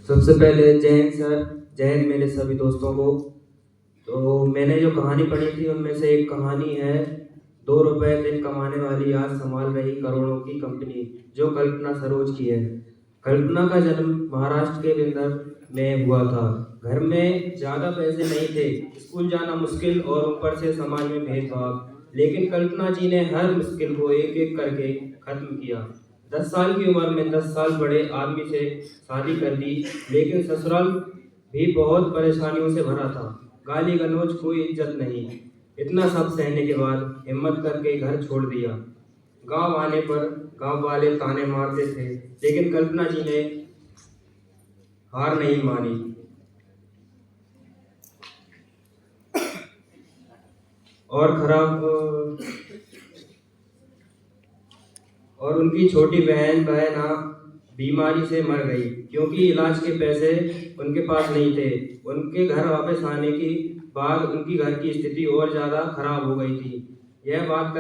सबसे पहले जय हिंद सर, जय हिंद मेरे सभी दोस्तों को। तो मैंने जो कहानी पढ़ी थी उनमें से एक कहानी है 2 रुपए दिन कमाने वाली आज संभाल रही करोड़ों की कंपनी, जो कल्पना सरोज की है। कल्पना का जन्म महाराष्ट्र के बिंदर में हुआ था। घर में ज़्यादा पैसे नहीं थे, स्कूल जाना मुश्किल और ऊपर से समाज में भेदभाव। लेकिन कल्पना जी ने हर मुश्किल को एक एक करके खत्म किया। 10 साल की उम्र में 10 साल बड़े आदमी से शादी कर दी, लेकिन ससुराल भी बहुत परेशानियों से भरा था। गाली गलौज, कोई इज्जत नहीं। इतना सब सहने के बाद हिम्मत करके घर छोड़ दिया। गांव आने पर गांव वाले ताने मारते थे, लेकिन कल्पना जी ने हार नहीं मानी और उनकी छोटी बहन बहना बीमारी से मर गई, क्योंकि इलाज के पैसे उनके पास नहीं थे। उनके घर वापस आने के बाद उनकी घर की स्थिति और ज़्यादा खराब हो गई थी। यह बात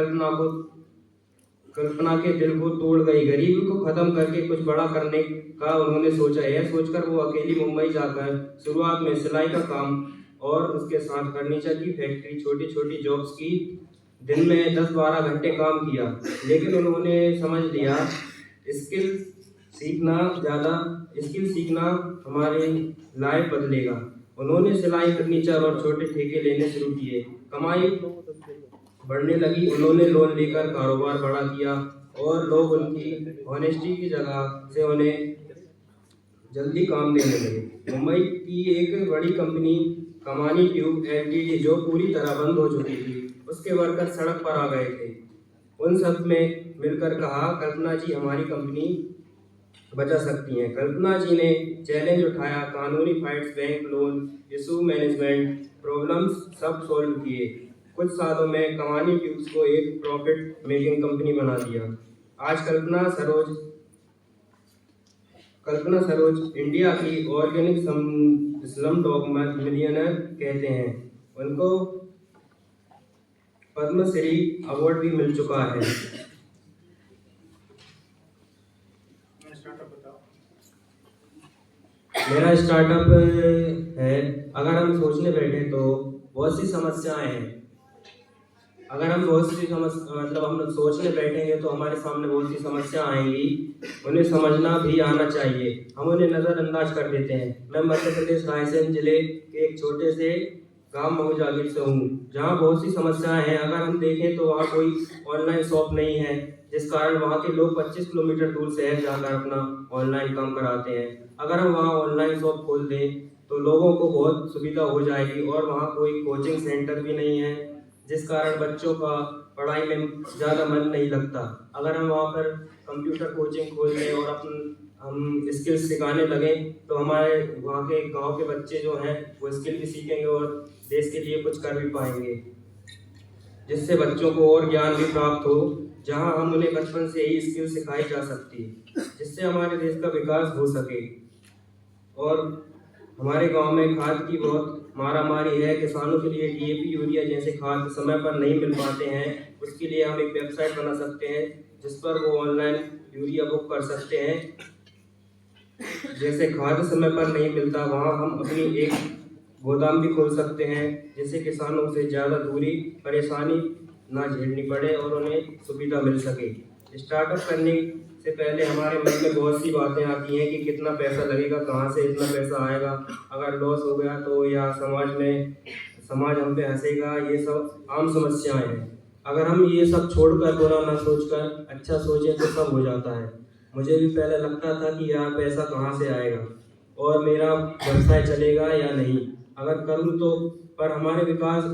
कल्पना के दिल को तोड़ गई। गरीबी को खत्म करके कुछ बड़ा करने का उन्होंने सोचा। यह सोचकर वो अकेली मुंबई जाकर शुरुआत में सिलाई का काम और उसके साथ फर्नीचर की फैक्ट्री, छोटी छोटी जॉब्स की। दिन में 10-12 घंटे काम किया, लेकिन उन्होंने समझ लिया स्किल स्किल सीखना हमारी लाइफ बदलेगा। उन्होंने सिलाई, फर्नीचर और छोटे ठेके लेने शुरू किए। कमाई बढ़ने लगी। उन्होंने लोन लेकर कारोबार बड़ा किया और लोग उनकी ऑनेस्टी की जगह से उन्हें जल्दी काम देने लगे। मुंबई की एक बड़ी कंपनी कमानी ट्यूब एलटीडी, जो पूरी तरह बंद हो चुकी थी, उसके वर्कर सड़क पर आ गए थे। उन सब में मिलकर कहा, कल्पना जी हमारी कंपनी बचा सकती हैं। कल्पना जी ने चैलेंज उठाया, कानूनी fights, bank loan, issue management problems सब सॉल्व किए। कुछ सालों में कमानी ट्यूब्स को एक प्रॉफिट मेकिंग कंपनी बना दिया। आज कल्पना सरोज इंडिया की ऑर्गेनिक स्लम डॉग मिलियनर कहते हैं। उनको पद्मश्री अवार्ड भी मिल चुका है। मेरा स्टार्टअप है, अगर हम सोचने बैठे तो बहुत सी समस्याएं हैं। अगर हम हम सोचने बैठेंगे तो हमारे सामने बहुत सी समस्या आएंगी। उन्हें समझना भी आना चाहिए। हम उन्हें नज़रअंदाज कर देते हैं। मैं मध्य प्रदेश रायसेन जिले के एक छोटे से गांव महू जागीर से हूँ, जहाँ बहुत सी समस्याएं हैं। अगर हम देखें तो वहाँ कोई ऑनलाइन शॉप नहीं है, जिस कारण वहाँ के लोग 25 किलोमीटर दूर शहर जाकर अपना ऑनलाइन काम कराते हैं। अगर हम वहाँ ऑनलाइन शॉप खोल दें तो लोगों को बहुत सुविधा हो जाएगी। और वहाँ कोई कोचिंग सेंटर भी नहीं है, जिस कारण बच्चों का पढ़ाई में ज़्यादा मन नहीं लगता। अगर हम वहाँ पर कंप्यूटर कोचिंग खोल दें और हम स्किल्स सिखाने लगें तो हमारे वहाँ के गांव के बच्चे जो हैं वो स्किल भी सीखेंगे और देश के लिए कुछ कर भी पाएंगे, जिससे बच्चों को और ज्ञान भी प्राप्त हो। जहाँ हम उन्हें बचपन से ही स्किल सिखाई जा सकती है, जिससे हमारे देश का विकास हो सके। और हमारे गांव में खाद की बहुत मारामारी है। किसानों के लिए डीएपी, यूरिया जैसे खाद समय पर नहीं मिल पाते हैं। उसके लिए हम एक वेबसाइट बना सकते हैं, जिस पर वो ऑनलाइन यूरिया बुक कर सकते हैं। जैसे खाद समय पर नहीं मिलता, वहाँ हम अपनी एक गोदाम भी खोल सकते हैं, जिससे किसानों से ज़्यादा दूरी परेशानी ना झेलनी पड़े और उन्हें सुविधा मिल सके। स्टार्टअप करने से पहले हमारे मन में बहुत सी बातें आती हैं कि कितना पैसा लगेगा, कहाँ से इतना पैसा आएगा, अगर लॉस हो गया तो, या समाज हम पे हंसेगा। ये सब आम समस्याएं हैं। अगर हम ये सब छोड़कर, बुरा ना सोचकर अच्छा सोचें तो सब हो जाता है। मुझे भी पहले लगता था कि यार पैसा कहाँ से आएगा और मेरा व्यवसाय चलेगा या नहीं, अगर करूँ तो। पर हमारे विकास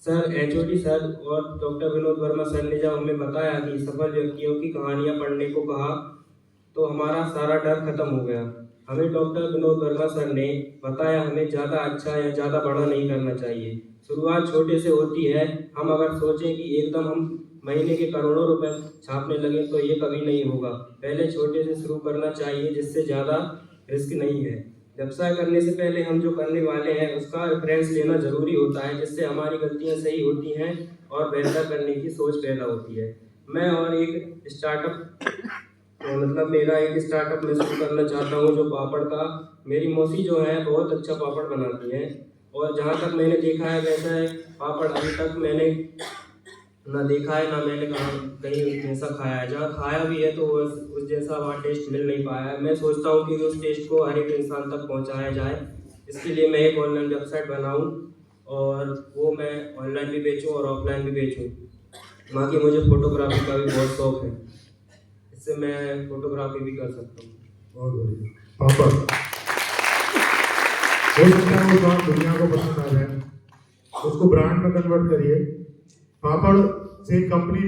सर, एचओडी सर और डॉक्टर विनोद वर्मा सर ने जब हमें बताया कि सफल व्यक्तियों की कहानियां पढ़ने को कहा, तो हमारा सारा डर खत्म हो गया। हमें डॉक्टर विनोद वर्मा सर ने बताया हमें ज़्यादा अच्छा या ज़्यादा बड़ा नहीं करना चाहिए। शुरुआत छोटे से होती है। हम अगर सोचें कि एकदम हम महीने के करोड़ों रुपए छापने लगे तो ये कभी नहीं होगा। पहले छोटे से शुरू करना चाहिए, जिससे ज़्यादा रिस्क नहीं है। व्यवसाय करने से पहले हम जो करने वाले हैं उसका रेफरेंस लेना जरूरी होता है, जिससे हमारी गलतियां सही होती हैं और बेहतर करने की सोच पैदा होती है। मैं और एक स्टार्टअप तो मतलब मेरा एक स्टार्टअप मैं शुरू करना चाहता हूँ जो पापड़ का। मेरी मौसी जो है बहुत अच्छा पापड़ बनाती है, और जहाँ तक मैंने देखा है वैसे पापड़ अभी तक मैंने ना देखा है, ना मैंने कहीं ऐसा खाया है। जहाँ खाया भी है तो उस जैसा वहाँ टेस्ट मिल नहीं पाया है। मैं सोचता हूँ कि उस टेस्ट को हर एक इंसान तक पहुँचाया जाए। इसके लिए मैं एक ऑनलाइन वेबसाइट बनाऊँ, और वो मैं ऑनलाइन भी बेचूँ और ऑफलाइन भी बेचूँ। बाकी मुझे फ़ोटोग्राफी का भी बहुत शौक है, इससे मैं फ़ोटोग्राफी भी कर सकता हूँ। बहुत बढ़िया। पापड़ हो सकता है वो स्वाद दुनिया को पसंद आ जाए, उसको ब्रांड में कन्वर्ट करिए। पापड़ से कंपनी